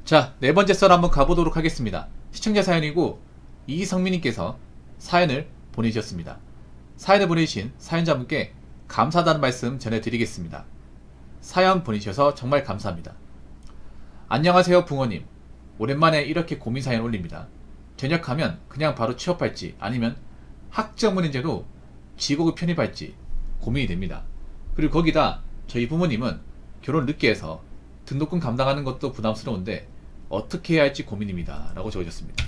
자, 네 번째 썰 한번 가보도록 하겠습니다. 시청자 사연이고 이성민님께서 사연을 보내주셨습니다. 사연을 보내주신 사연자분께 감사하다는 말씀 전해드리겠습니다. 사연 보내주셔서 정말 감사합니다. 안녕하세요 붕어님. 오랜만에 이렇게 고민 사연 올립니다. 전역하면 그냥 바로 취업할지 아니면 학점은행제로 직업을 편입할지 고민이 됩니다. 그리고 거기다 저희 부모님은 결혼 늦게 해서 등록금 감당하는 것도 부담스러운데 어떻게 해야 할지 고민입니다. 라고 적어주셨습니다.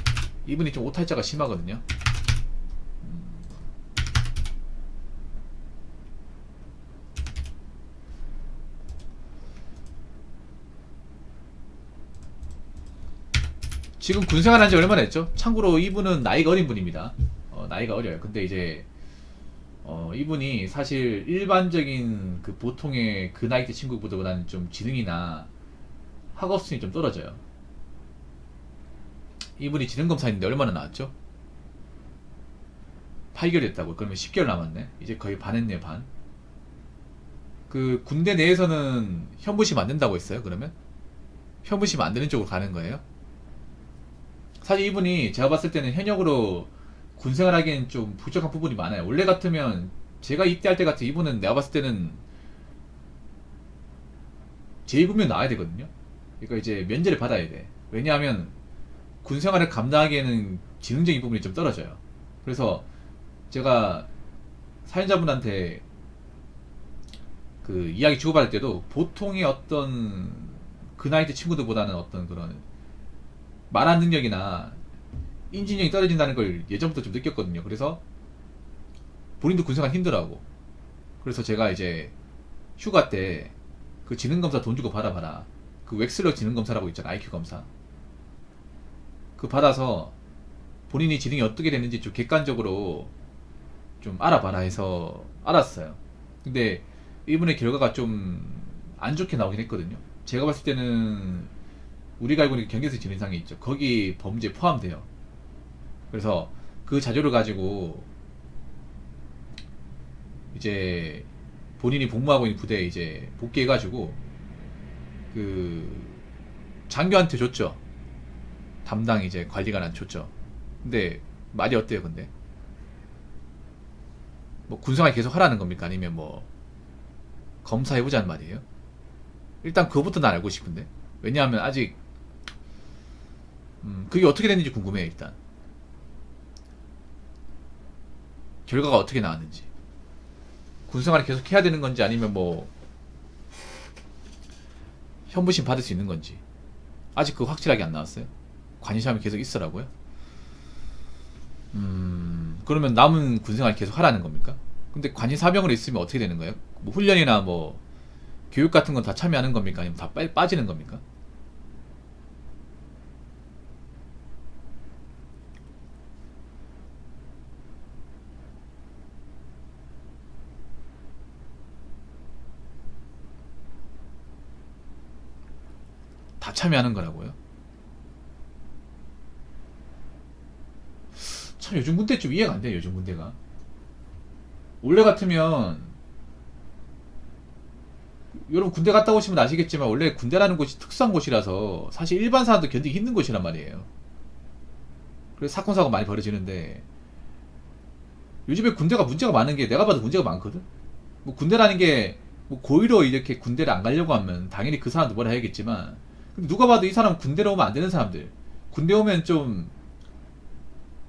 이분이 좀 오탈자가 심하거든요. 지금 군생활 한지 얼마나 했죠? 참고로 이분은 나이가 어린 분입니다. 나이가 어려요. 근데 이제 이분이 사실 일반적인 그 보통의 그 나이 대 친구보다는 좀 지능이나 학업 수준이 좀 떨어져요. 이분이 지능검사인데 얼마나 나왔죠? 8개월 됐다고. 그러면 10개월 남았네. 이제 거의 반 했네요, 반. 그 군대 내에서는 현무심 안 된다고 했어요, 그러면? 현무심 안 되는 쪽으로 가는 거예요? 사실 이분이 제가 봤을 때는 현역으로 군생활 하기엔 좀 부족한 부분이 많아요. 원래 같으면 제가 입대할 때 같은 이분은 내가 봤을 때는 제2군면 나와야 되거든요. 그러니까 이제 면제를 받아야 돼. 왜냐하면 군생활을 감당하기에는 지능적인 부분이 좀 떨어져요. 그래서 제가 사연자분한테 그 이야기 주고받을 때도 보통의 어떤 그 나이 대 친구들보다는 어떤 그런 말한 능력이나 인지능이 떨어진다는 걸 예전부터 좀 느꼈거든요. 그래서 본인도 군생활 힘들어하고, 그래서 제가 이제 휴가 때 그 지능검사 돈 주고 받아봐라, 그 웩슬러 지능검사라고 있잖아, IQ 검사. 그 받아서 본인이 지능이 어떻게 됐는지 좀 객관적으로 좀 알아봐라 해서 알았어요. 근데 이분의 결과가 좀 안 좋게 나오긴 했거든요. 제가 봤을 때는 우리가 알고 있는 경계선 지능상이 있죠. 거기 범죄 포함돼요. 그래서 그 자료를 가지고 이제 본인이 복무하고 있는 부대에 이제 복귀해가지고 그 장교한테 줬죠. 담당 이제 관리관한테 줬죠. 근데 말이 어때요, 근데? 뭐 군생활 계속 하라는 겁니까? 아니면 뭐 검사해보자는 말이에요? 일단 그거부터 난 알고 싶은데. 왜냐하면 아직 그게 어떻게 됐는지 궁금해요. 일단 결과가 어떻게 나왔는지, 군생활을 계속 해야 되는 건지 아니면 뭐 현부심 받을 수 있는 건지 아직 그거 확실하게 안 나왔어요. 관심사항이 계속 있으라고요? 그러면 남은 군생활 계속 하라는 겁니까? 근데 관심사병으로 있으면 어떻게 되는 거예요? 뭐 훈련이나 뭐 교육 같은 건 다 참여하는 겁니까? 아니면 다 빠지는 겁니까? 다 참여하는 거라고요? 참 요즘 군대 좀 이해가 안 돼요. 요즘 군대가 원래 같으면, 여러분 군대 갔다 오시면 아시겠지만 원래 군대라는 곳이 특수한 곳이라서 사실 일반 사람도 견디기 힘든 곳이란 말이에요. 그래서 사건 사고 많이 벌어지는데 요즘에 군대가 문제가 많은 게, 내가 봐도 문제가 많거든. 뭐 군대라는 게 뭐 고의로 이렇게 군대를 안 가려고 하면 당연히 그 사람도 뭐라 해야겠지만, 근데 누가 봐도 이 사람 군대로 오면 안 되는 사람들, 군대 오면 좀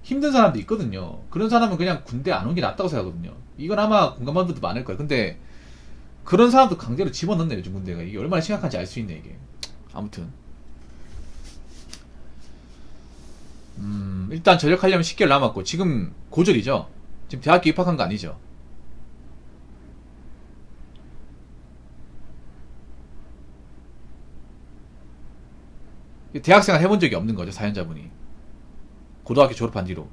힘든 사람도 있거든요. 그런 사람은 그냥 군대 안 온 게 낫다고 생각하거든요. 이건 아마 공감하는 분도 많을 거예요. 근데 그런 사람도 강제로 집어넣네, 요즘 군대가. 이게 얼마나 심각한지 알 수 있네, 이게. 아무튼 일단 전역하려면 10개월 남았고 지금 고졸이죠. 지금 대학교 입학한 거 아니죠. 대학생활 해본 적이 없는 거죠, 사연자분이. 고등학교 졸업한 뒤로.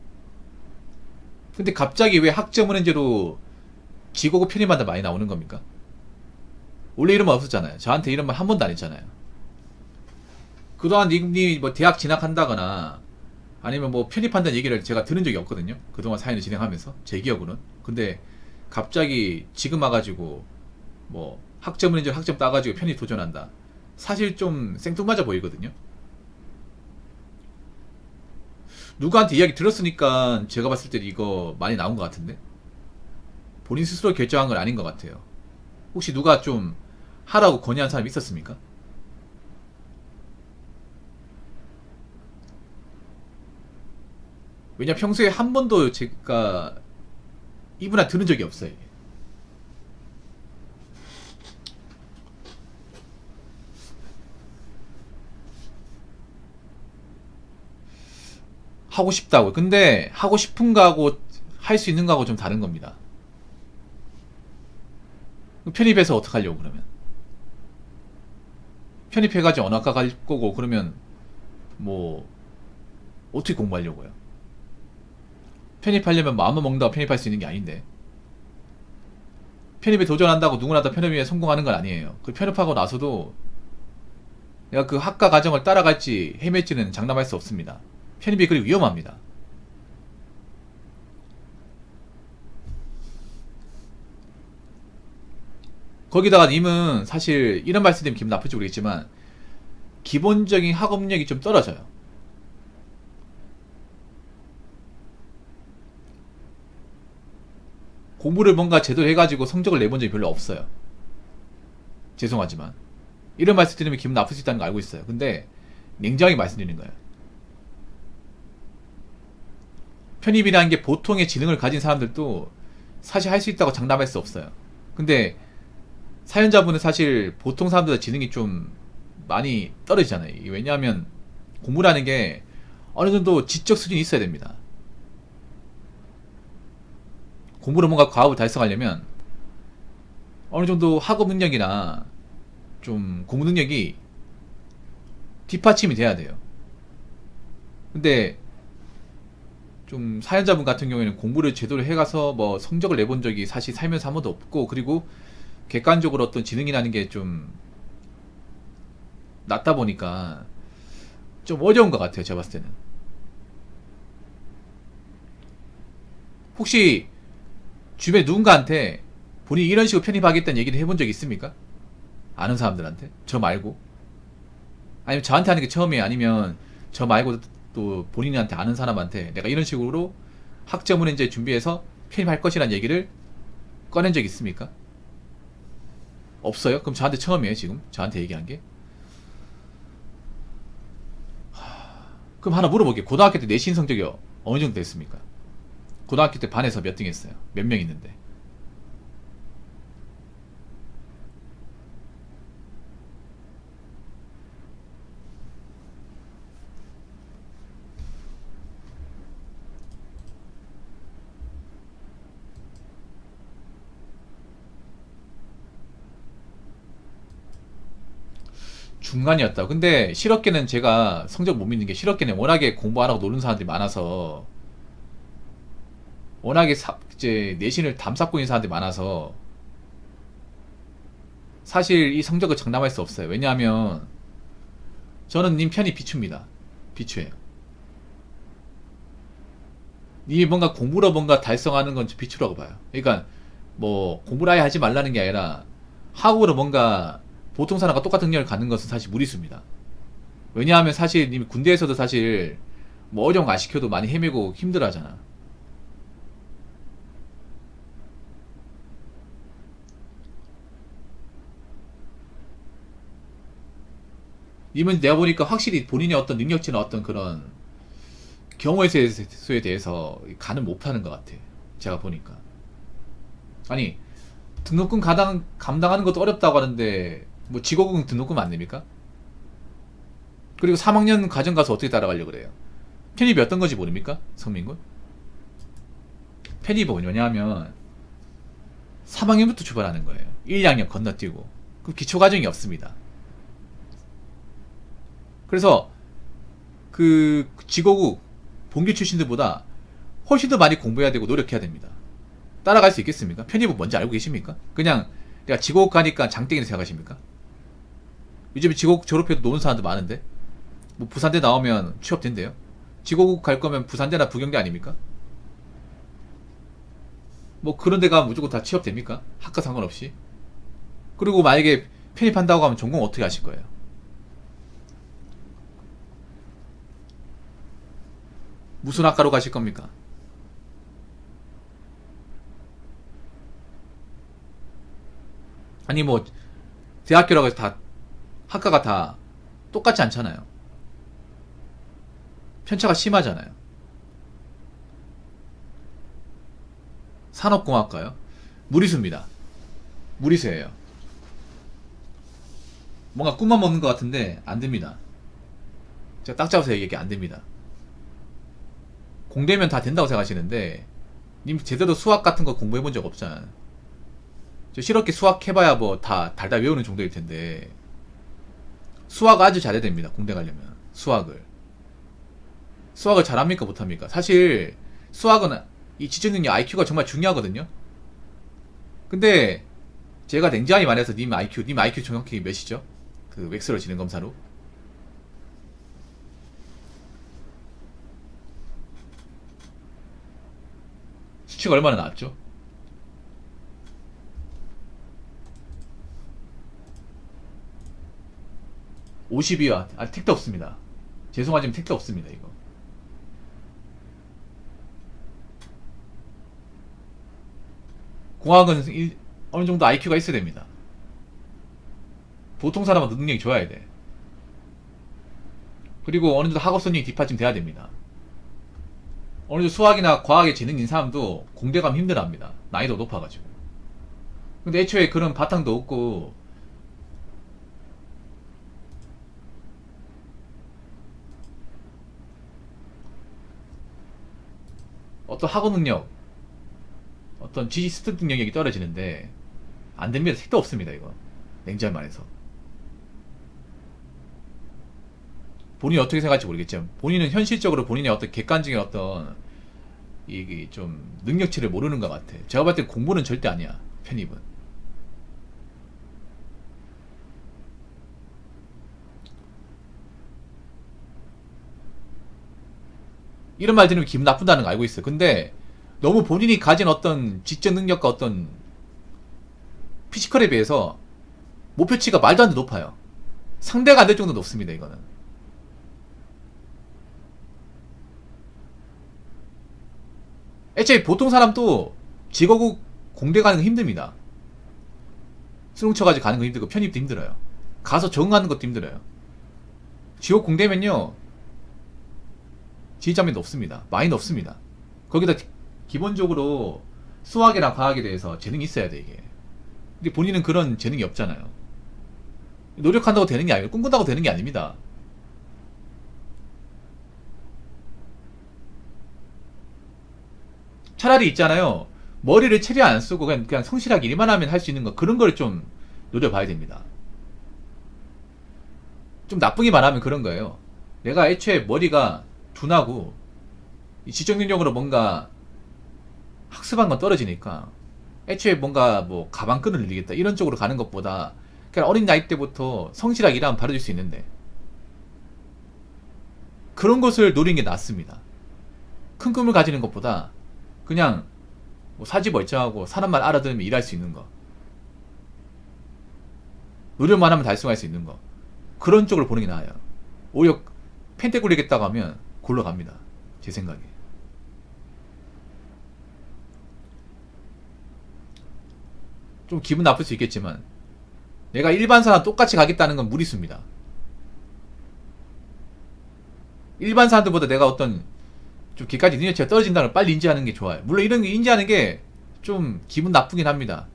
근데 갑자기 왜 학점은행제로 직업을 편입한다 많이 나오는 겁니까? 원래 이런 말 없었잖아요. 저한테 이런 말 한 번도 안 했잖아요. 그동안 님이 뭐 대학 진학한다거나 아니면 뭐 편입한다는 얘기를 제가 들은 적이 없거든요. 그동안 사연을 진행하면서 제 기억으로는. 근데 갑자기 지금 와가지고 뭐 학점은행제 학점 따가지고 편입 도전한다. 사실 좀 생뚱맞아 보이거든요. 누구한테 이야기 들었으니까 제가 봤을 때 이거 많이 나온 것 같은데 본인 스스로 결정한 건 아닌 것 같아요. 혹시 누가 좀 하라고 건의한 사람이 있었습니까? 왜냐 평소에 한 번도 제가 이분한테 들은 적이 없어요. 하고 싶다고. 근데 하고 싶은 거하고 할 수 있는 거하고 좀 다른 겁니다. 편입해서 어떡하려고 그러면? 편입해가지고 언어학과 갈 거고 그러면 뭐 어떻게 공부하려고요? 편입하려면 마음만 먹는다고 편입할 수 있는 게 아닌데 편입에 도전한다고 누구나 다 편입에 성공하는 건 아니에요. 그 편입하고 나서도 내가 그 학과 과정을 따라갈지 헤맬지는 장담할 수 없습니다. 편입이 그리고 위험합니다. 거기다가 님은 사실 이런 말씀드리면 기분 나쁠지 모르겠지만 기본적인 학업력이 좀 떨어져요. 공부를 뭔가 제대로 해가지고 성적을 내본 적이 별로 없어요. 죄송하지만 이런 말씀 드리면 기분 나쁠 수 있다는 거 알고 있어요. 근데 냉정하게 말씀드리는 거예요. 편입이라는 게 보통의 지능을 가진 사람들도 사실 할 수 있다고 장담할 수 없어요. 근데 사연자분은 사실 보통 사람들보다 지능이 좀 많이 떨어지잖아요. 왜냐하면 공부라는 게 어느 정도 지적 수준이 있어야 됩니다. 공부로 뭔가 과업을 달성하려면 어느 정도 학업 능력이나 좀 공부 능력이 뒷받침이 돼야 돼요. 근데 좀 사연자분 같은 경우에는 공부를 제대로 해가서 뭐 성적을 내본 적이 사실 살면서 한 번도 없고 그리고 객관적으로 어떤 지능이라는 게 좀 낮다 보니까 좀 어려운 것 같아요. 제가 봤을 때는. 혹시 주변에 누군가한테 본인이 이런 식으로 편입하겠다는 얘기를 해본 적 있습니까? 아는 사람들한테? 저 말고? 아니면 저한테 하는 게 처음이에요? 아니면 저 말고 또 본인한테 아는 사람한테 내가 이런 식으로 학점을 이제 준비해서 편입할 것이라는 얘기를 꺼낸 적 있습니까? 없어요? 그럼 저한테 처음이에요, 지금? 저한테 얘기한 게? 그럼 하나 물어볼게요. 고등학교 때 내신 성적이 어느 정도 됐습니까? 고등학교 때 반에서 몇 등 했어요? 몇 명 있는데? 중간이었다. 근데 실업계는 제가 성적 못 믿는 게 실업계는 워낙에 공부 안 하고 노는 사람들이 많아서 워낙에 이제 내신을 담쌓고 있는 사람들이 많아서 사실 이 성적을 장담할 수 없어요. 왜냐하면 저는 님 편이 비추입니다. 비추예요. 님이 뭔가 공부로 뭔가 달성하는 건 비추라고 봐요. 그러니까 뭐 공부를 아예 하지 말라는 게 아니라 학업으로 뭔가 보통 사람과 똑같은 능력을 갖는 것은 사실 무리수입니다. 왜냐하면 사실 님 군대에서도 사실 뭐 어려운 거 안 시켜도 많이 헤매고 힘들어 하잖아. 님은 내가 보니까 확실히 본인의 어떤 능력치나 어떤 그런 경우의 수에 대해서 가는 못하는 것 같아. 제가 보니까. 아니 등록금 감당하는 것도 어렵다고 하는데 뭐 직업은 등록금 안 냅니까? 그리고 3학년 과정 가서 어떻게 따라가려고 그래요? 편입이 어떤 건지 모릅니까? 성민군? 편입은 뭐냐면 3학년부터 출발하는 거예요. 1, 2학년 건너뛰고. 그럼 기초과정이 없습니다. 그래서 그 직업국 본교 출신들보다 훨씬 더 많이 공부해야 되고 노력해야 됩니다. 따라갈 수 있겠습니까? 편입은 뭔지 알고 계십니까? 그냥 내가 직업 가니까 장땡이를 생각하십니까? 요즘에 직업 졸업해도 노는 사람들 많은데 뭐 부산대 나오면 취업된대요. 직업국 갈 거면 부산대나 부경대 아닙니까? 뭐 그런 데 가면 무조건 다 취업됩니까? 학과 상관없이. 그리고 만약에 편입한다고 하면 전공 어떻게 하실 거예요? 무슨 학과로 가실 겁니까? 아니 뭐 대학교라고 해서 다 학과가 다 똑같지 않잖아요. 편차가 심하잖아요. 산업공학과요? 무리수입니다. 무리수예요. 뭔가 꿈만 먹는 것 같은데 안 됩니다. 제가 딱 잡아서 얘기하기 안 됩니다. 공대면 다 된다고 생각하시는데 님 제대로 수학 같은 거 공부해 본 적 없잖아요. 저 실업계 수학 해봐야 뭐 다 달달 외우는 정도일 텐데 수학 아주 잘해야 됩니다. 공대 가려면 수학을 잘합니까 못합니까? 사실 수학은 이 지적 능력 IQ가 정말 중요하거든요. 근데 제가 냉정하게 말해서 님 IQ 정확히 몇이죠? 그 웩스럴 지능 검사로 수치가 얼마나 나왔죠? 52와 택도 없습니다. 죄송하지만 택도 없습니다. 이거 공학은 어느 정도 IQ가 있어야 됩니다. 보통 사람은 능력이 좋아야 돼. 그리고 어느 정도 학업 성적이 뒷받침 돼야 됩니다. 어느 정도 수학이나 과학에 재능인 사람도 공대 가면 힘들어합니다. 난이도 높아가지고. 근데 애초에 그런 바탕도 없고 어떤 학업 능력, 어떤 지식 습득 능력이 떨어지는데 안 됩니다. 택도 없습니다. 이거 냉정히 말해서. 본인이 어떻게 생각할지 모르겠지만 본인은 현실적으로 본인의 어떤 객관적인 어떤 이게 좀 능력치를 모르는 것 같아. 제가 봤을 때 공부는 절대 아니야. 편입은. 이런 말 들으면 기분 나쁜다는 거 알고 있어요. 근데 너무 본인이 가진 어떤 지적 능력과 어떤 피지컬에 비해서 목표치가 말도 안 돼 높아요. 상대가 안 될 정도 높습니다. 이거는. 애초에 보통 사람도 직업국 공대 가는 거 힘듭니다. 수능 쳐가지고 가는 거 힘들고 편입도 힘들어요. 가서 적응하는 것도 힘들어요. 지옥 공대면요 지휘자면이 높습니다. 많이 높습니다. 거기다 기본적으로 수학이랑 과학에 대해서 재능이 있어야 돼 이게. 근데 본인은 그런 재능이 없잖아요. 노력한다고 되는 게 아니고 꿈꾼다고 되는 게 아닙니다. 차라리 있잖아요. 머리를 최대한 안 쓰고 그냥 성실하게 일만 하면 할 수 있는 거 그런 걸 좀 노려봐야 됩니다. 좀 나쁘게 말하면 그런 거예요. 내가 애초에 머리가 둔하고 이 지적 능력으로 뭔가 학습한 건 떨어지니까 애초에 뭔가 뭐 가방끈을 늘리겠다 이런 쪽으로 가는 것보다 그냥 어린 나이 때부터 성실하게 일하면 바로 줄 수 있는데 그런 것을 노리는 게 낫습니다. 큰 꿈을 가지는 것보다 그냥 뭐 사지멀쩡하고 사람만 알아들으면 일할 수 있는 거 노력만 하면 달성할 수 있는 거 그런 쪽으로 보는 게 나아요. 오히려 펜대 굴리겠다고 하면 골로 갑니다. 제 생각에. 좀 기분 나쁠 수 있겠지만 내가 일반 사람 똑같이 가겠다는 건 무리수입니다. 일반 사람들보다 내가 어떤 좀 기까지 능력치가 떨어진다는 걸 빨리 인지하는 게 좋아요. 물론 이런 게 인지하는 게 좀 기분 나쁘긴 합니다.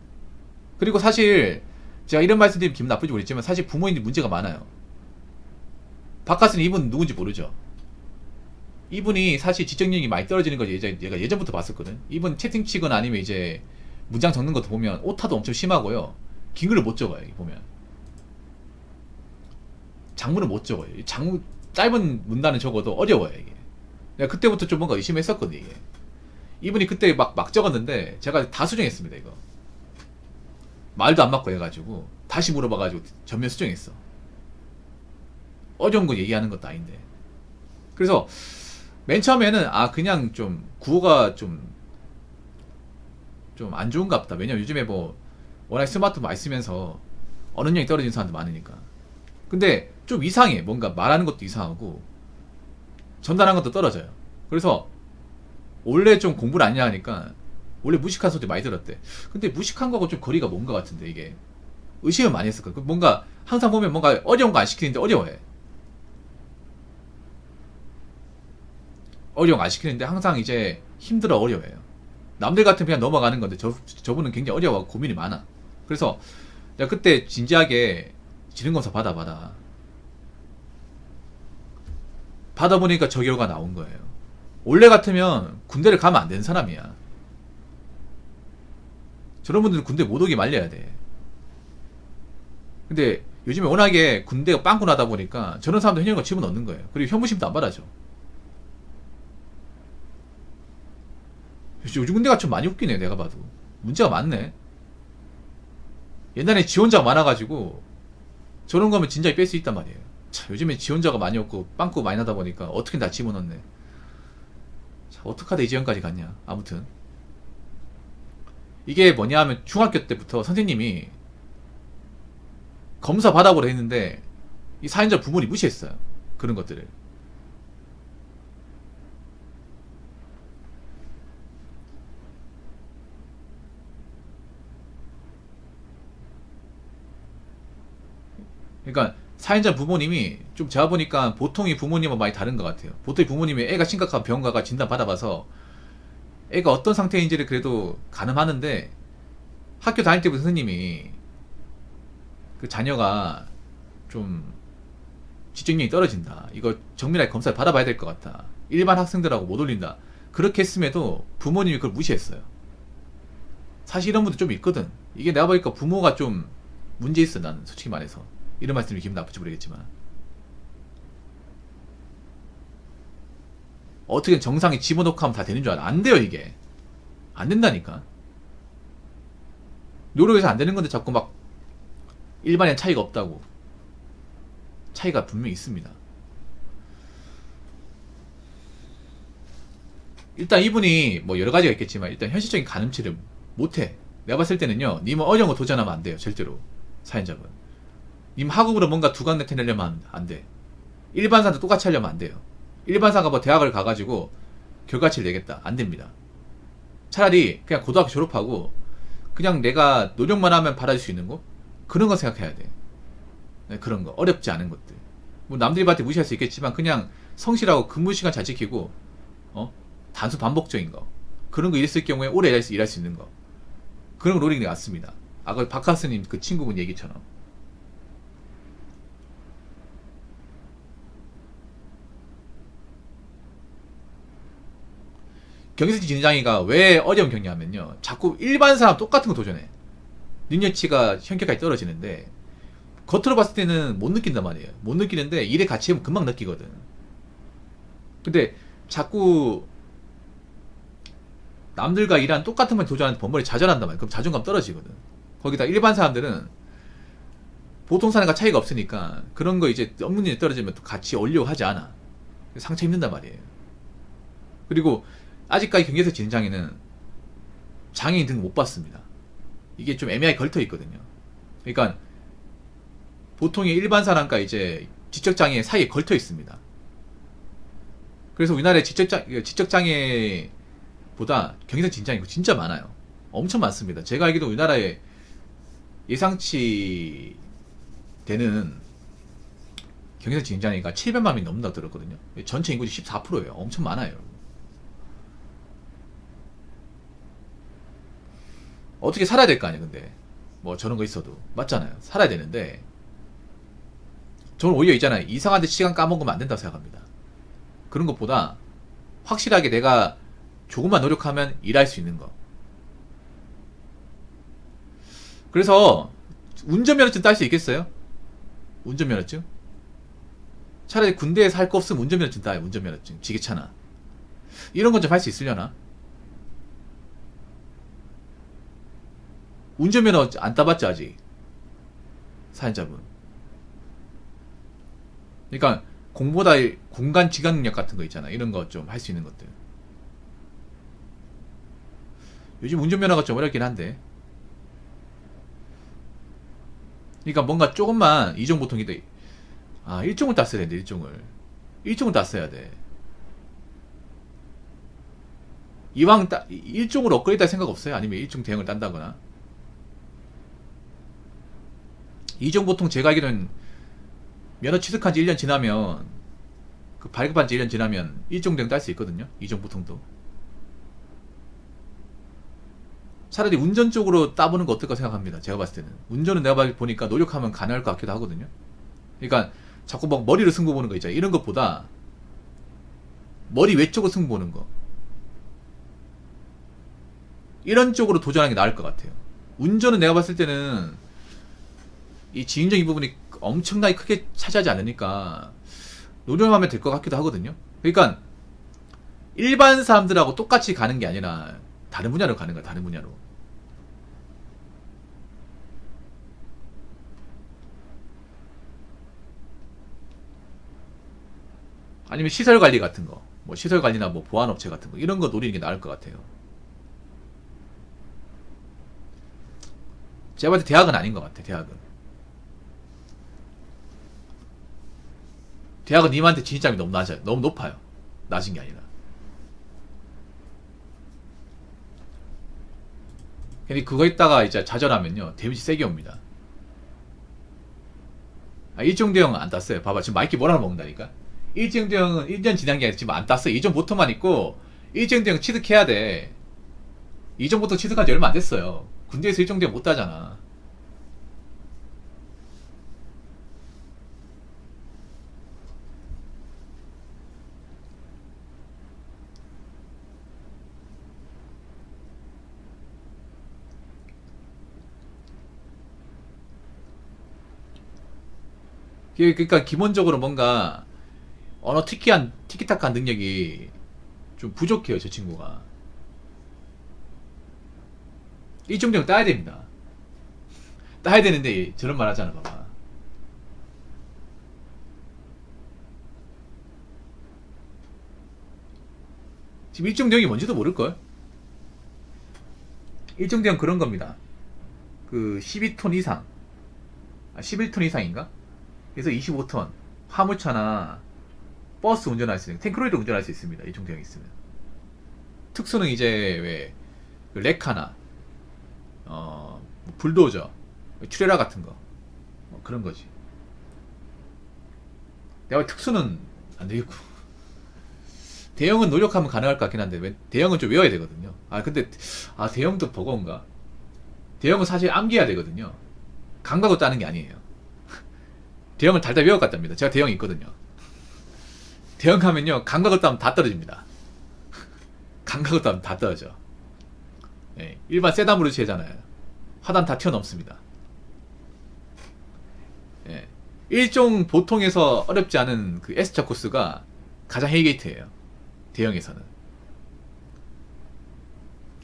그리고 사실 제가 이런 말씀 드리면 기분 나쁠지 모르겠지만 사실 부모님들 문제가 많아요. 바깥은 이분 누군지 모르죠. 이분이 사실 지적력이 많이 떨어지는 걸 얘가 예전부터 봤었거든. 이분 채팅 치거나 아니면 이제 문장 적는 것도 보면 오타도 엄청 심하고요. 긴 글을 못 적어요. 보면 장문을 못 적어요. 짧은 문단을 적어도 어려워요. 이게 내가 그때부터 좀 뭔가 의심했었거든. 이게 이분이 그때 막 적었는데 제가 다 수정했습니다. 이거 말도 안 맞고 해가지고 다시 물어봐가지고 전면 수정했어. 어려운 거 얘기하는 것도 아닌데. 그래서 맨 처음에는 그냥 좀 구호가 좀 안 좋은가 보다. 왜냐면 요즘에 뭐 워낙 스마트폰 많이 쓰면서 언어력이 떨어지는 사람도 많으니까. 근데 좀 이상해. 뭔가 말하는 것도 이상하고 전달하는 것도 떨어져요. 그래서 원래 좀 공부를 안 하니까 원래 무식한 소리 많이 들었대. 근데 무식한 거하고 좀 거리가 먼 것 같은데 이게 의심을 많이 했었거든. 뭔가 항상 보면 뭔가 어려운 거 안 시키는데 어려워해. 어려운 거 안 시키는데 항상 이제 힘들어 어려워해요. 남들 같으면 그냥 넘어가는 건데 저분은 굉장히 어려워하고 고민이 많아. 그래서 내가 그때 진지하게 지능검사 받아보니까 저 결과가 나온 거예요. 원래 같으면 군대를 가면 안 되는 사람이야. 저런 분들은 군대 못 오게 말려야 돼. 근데 요즘에 워낙에 군대가 빵꾸 나다 보니까 저런 사람들 현역을 집어넣는 거예요. 그리고 현무심도 안 받아줘. 요즘 군대가 좀 많이 웃기네, 내가 봐도. 문제가 많네. 옛날에 지원자가 많아가지고 저런 거면 진작에 뺄 수 있단 말이에요. 자, 요즘에 지원자가 많이 없고 빵꾸 많이 나다 보니까 어떻게 다 집어넣네. 자, 어떡하다 이 지원까지 갔냐. 아무튼 이게 뭐냐 하면 중학교 때부터 선생님이 검사 받아보라 했는데 이 사연자 부모님 무시했어요. 그런 것들을. 그러니까 사연자 부모님이 좀 제가 보니까 보통의 부모님은 많이 다른 것 같아요. 보통의 부모님이 애가 심각한 병원 가가 진단 받아봐서 애가 어떤 상태인지를 그래도 가늠하는데 학교 다닐 때부터 선생님이 그 자녀가 좀 지적력이 떨어진다. 이거 정밀하게 검사를 받아봐야 될 것 같다. 일반 학생들하고 못 올린다. 그렇게 했음에도 부모님이 그걸 무시했어요. 사실 이런 분들 좀 있거든. 이게 내가 보니까 부모가 좀 문제 있어. 나는 솔직히 말해서 이런 말씀이 기분 나쁠지 모르겠지만 어떻게 정상에 집어넣고 하면 다 되는 줄 알아. 안 돼요. 이게 안 된다니까. 노력해서 안 되는 건데 자꾸 막 일반엔 차이가 없다고. 차이가 분명히 있습니다. 일단 이분이 뭐 여러 가지가 있겠지만 일단 현실적인 가늠치를 못해. 내가 봤을 때는요, 님은 어려운 거 도전하면 안 돼요. 절대로. 사연자분 님 학업으로 뭔가 두각 나타내려면 안 돼. 일반사도 똑같이 하려면 안 돼요. 일반사가 뭐 대학을 가가지고 결과치를 내겠다, 안 됩니다. 차라리 그냥 고등학교 졸업하고 그냥 내가 노력만 하면 받아줄 수 있는 거, 그런 거 생각해야 돼. 네, 그런 거 어렵지 않은 것들. 뭐 남들이 봤을 때 무시할 수 있겠지만 그냥 성실하고 근무 시간 잘 지키고 단순 반복적인 거, 그런 거 일했을 경우에 오래 일할 수 있는 거, 그런 거 노력이 낫습니다. 아까 박하스님 그 친구분 얘기처럼. 경기선 진장이가 왜 어려운 경기하면요, 자꾸 일반 사람 똑같은 거 도전해. 능력치가 현격하게 떨어지는데 겉으로 봤을 때는 못 느낀단 말이에요. 못 느끼는데 일에 같이 하면 금방 느끼거든. 근데 자꾸 남들과 일하는 똑같은 걸 도전하는데 번번이 좌절한단 말이에요. 그럼 자존감 떨어지거든. 거기다 일반 사람들은 보통 사람과 차이가 없으니까 그런 거 이제 업무 능력이 떨어지면 또 같이 어울려고 하지 않아. 상처 입는단 말이에요. 그리고 아직까지 경기에서 진장에는 장애인 등급 못 받습니다. 이게 좀 애매하게 걸터 있거든요. 그러니까 보통의 일반 사람과 이제 지적장애 사이에 걸터 있습니다. 그래서 우리나라에 지적장애보다 경기선 진장이 진짜 많아요. 엄청 많습니다. 제가 알기로 우리나라에 예상치 되는 경기선 진장애가 700만 명이 넘는다고 들었거든요. 전체 인구 14%예요. 엄청 많아요. 어떻게 살아야 될 거 아니에요. 근데 뭐 저런 거 있어도 맞잖아요. 살아야 되는데 저는 오히려 있잖아요, 이상한 데 시간 까먹으면 안 된다고 생각합니다. 그런 것보다 확실하게 내가 조금만 노력하면 일할 수 있는 거. 그래서 운전면허증 딸 수 있겠어요? 운전면허증? 차라리 군대에서 할 거 없으면 운전면허증 따요. 운전면허증 지게차나 이런 건 좀 할 수 있으려나? 운전면허 안 따봤죠 아직 사연자분. 그러니까 공보다 공간 지각 능력 같은 거 있잖아. 이런 거 좀 할 수 있는 것들. 요즘 운전면허가 좀 어렵긴 한데. 그러니까 뭔가 조금만 이종보통이다. 아, 1종을 땄어야 되는데 1종을 땄어야 돼. 이왕 일종으로 업그레이드 할 생각 없어요? 아니면 일종 대형을 딴다거나. 이종 보통 제가 알기로는 면허 취득한 지 1년 지나면, 그 발급한 지 1년 지나면 일종 대형 딸 수 있거든요. 이종 보통도. 차라리 운전 쪽으로 따보는 거 어떨까 생각합니다. 제가 봤을 때는. 운전은 내가 보니까 노력하면 가능할 것 같기도 하거든요. 그러니까 자꾸 막 머리로 승부 보는 거 있잖아요. 이런 것보다 머리 외쪽으로 승부 보는 거. 이런 쪽으로 도전하는 게 나을 것 같아요. 운전은 내가 봤을 때는 이 지인적인 부분이 엄청나게 크게 차지하지 않으니까 노력하면 될 것 같기도 하거든요. 그러니까 일반 사람들하고 똑같이 가는 게 아니라 다른 분야로 가는 거야. 다른 분야로. 아니면 시설 관리 같은 거, 뭐 시설 관리나 뭐 보안업체 같은 거 이런 거 노리는 게 나을 것 같아요. 제가 봤을 때 대학은 아닌 것 같아. 대학은 님한테 진입장이 너무 낮아요. 너무 높아요. 낮은 게 아니라. 근데 그거 있다가 이제 좌절하면요 데미지 세게 옵니다. 일종 대형은 안 땄어요. 봐봐 지금 마이키 뭐라고 먹는다니까. 일종 대형은 1년 지난 게 아니라 지금 안 땄어. 이전 보통만 있고 일종 대형 취득해야 돼. 이전부터 취득한 지 얼마 안 됐어요. 군대에서 일종 대형 못 따잖아. 그러니까 기본적으로 뭔가 언어 티키타카한 능력이 좀 부족해요. 저 친구가. 일종 대형 따야 됩니다. 따야 되는데 저런 말 하잖아. 봐봐. 지금 일종 대형이 뭔지도 모를걸? 일종 대형 그런 겁니다. 그 12톤 이상, 11톤 이상인가? 그래서 25톤 화물차나 버스 운전할 수 있는, 탱크로이드 운전할 수 있습니다. 일종 대형이 있으면. 특수는 이제 왜 레카나 불도저, 트레라 같은 거, 그런 거지. 내가 특수는 안 되겠고. 대형은 노력하면 가능할 것 같긴 한데 대형은 좀 외워야 되거든요. 근데 대형도 버거운가? 대형은 사실 암기해야 되거든요. 감각으로 따는 게 아니에요. 대형을 달달 외워갔답니다. 제가 대형이 있거든요. 대형 가면요 감각을 따면 다 떨어집니다. 감각을 따면 다 떨어져. 예, 일반 세단으로 치잖아요. 하단 다 튀어넘습니다. 예, 일종 보통에서 어렵지 않은 그 S차 코스가 가장 헬게이트예요. 대형에서는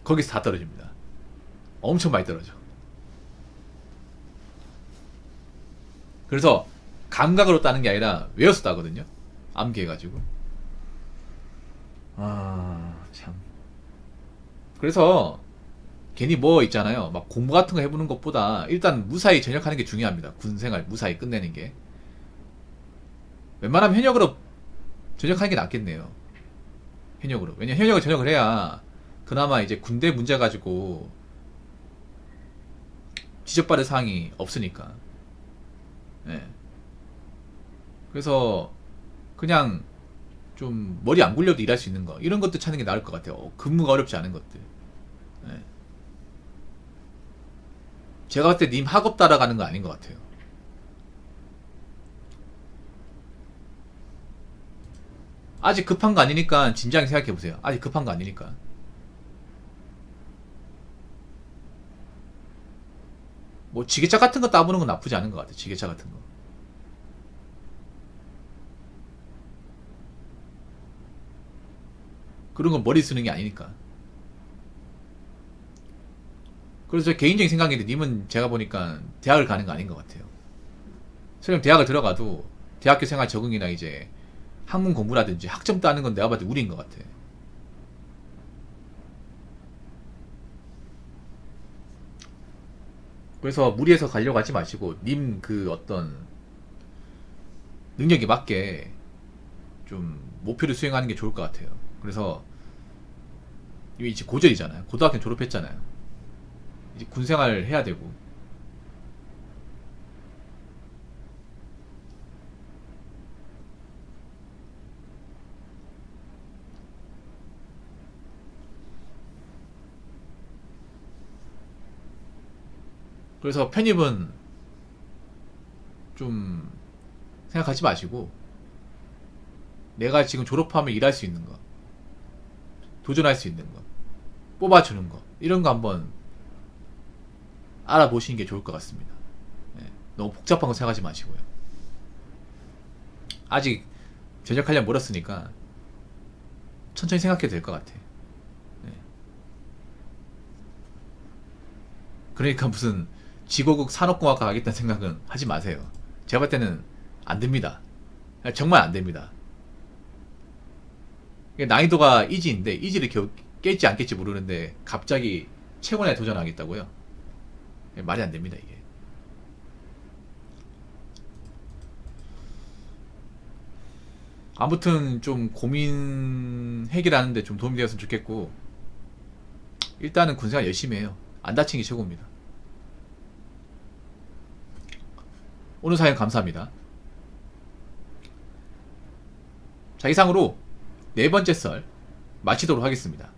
거기서 다 떨어집니다. 엄청 많이 떨어져. 그래서 감각으로 따는 게 아니라 외워서 따거든요. 암기해가지고. 참. 그래서 괜히 뭐 있잖아요. 막 공부 같은 거 해보는 것보다 일단 무사히 전역하는 게 중요합니다. 군생활 무사히 끝내는 게. 웬만하면 현역으로 전역하는 게 낫겠네요. 현역으로. 왜냐면 현역을 전역을 해야 그나마 이제 군대 문제 가지고 지적받을 사항이 없으니까. 네. 그래서 그냥 좀 머리 안 굴려도 일할 수 있는 거 이런 것도 찾는 게 나을 것 같아요. 근무가 어렵지 않은 것들. 네. 제가 봤을 때 님 학업 따라가는 거 아닌 것 같아요. 아직 급한 거 아니니까 진지하게 생각해 보세요. 아직 급한 거 아니니까. 뭐 지게차 같은 거 따보는 건 나쁘지 않은 것 같아요. 지게차 같은 거. 그런 건 머리 쓰는 게 아니니까. 그래서 개인적인 생각인데 님은 제가 보니까 대학을 가는 거 아닌 것 같아요. 설령 대학을 들어가도 대학교 생활 적응이나 이제 학문 공부라든지 학점 따는 건 내가 봐도 우리인 것 같아. 그래서 무리해서 가려고 하지 마시고 님 그 어떤 능력에 맞게 좀 목표를 수행하는 게 좋을 것 같아요. 그래서 이게 이제 고졸이잖아요. 고등학교 졸업했잖아요. 이제 군생활 해야 되고. 그래서 편입은 좀 생각하지 마시고, 내가 지금 졸업하면 일할 수 있는 거, 도전할 수 있는 거, 뽑아주는 거, 이런 거 한번 알아보시는 게 좋을 것 같습니다. 네, 너무 복잡한 거 생각하지 마시고요. 아직 전역하려면 멀었으니까 천천히 생각해도 될 것 같아. 네. 그러니까 무슨 지고국 산업공학과 가겠다는 생각은 하지 마세요. 제가 볼 때는 안 됩니다. 정말 안 됩니다. 난이도가 이지인데 이지를 깰지 안 깰지 모르는데 갑자기 채권에 도전하겠다고요? 말이 안 됩니다, 이게. 아무튼 좀 고민 해결하는데 좀 도움이 되었으면 좋겠고, 일단은 군생활 열심히 해요. 안 다치는 게 최고입니다. 오늘 사연 감사합니다. 자, 이상으로 네 번째 썰 마치도록 하겠습니다.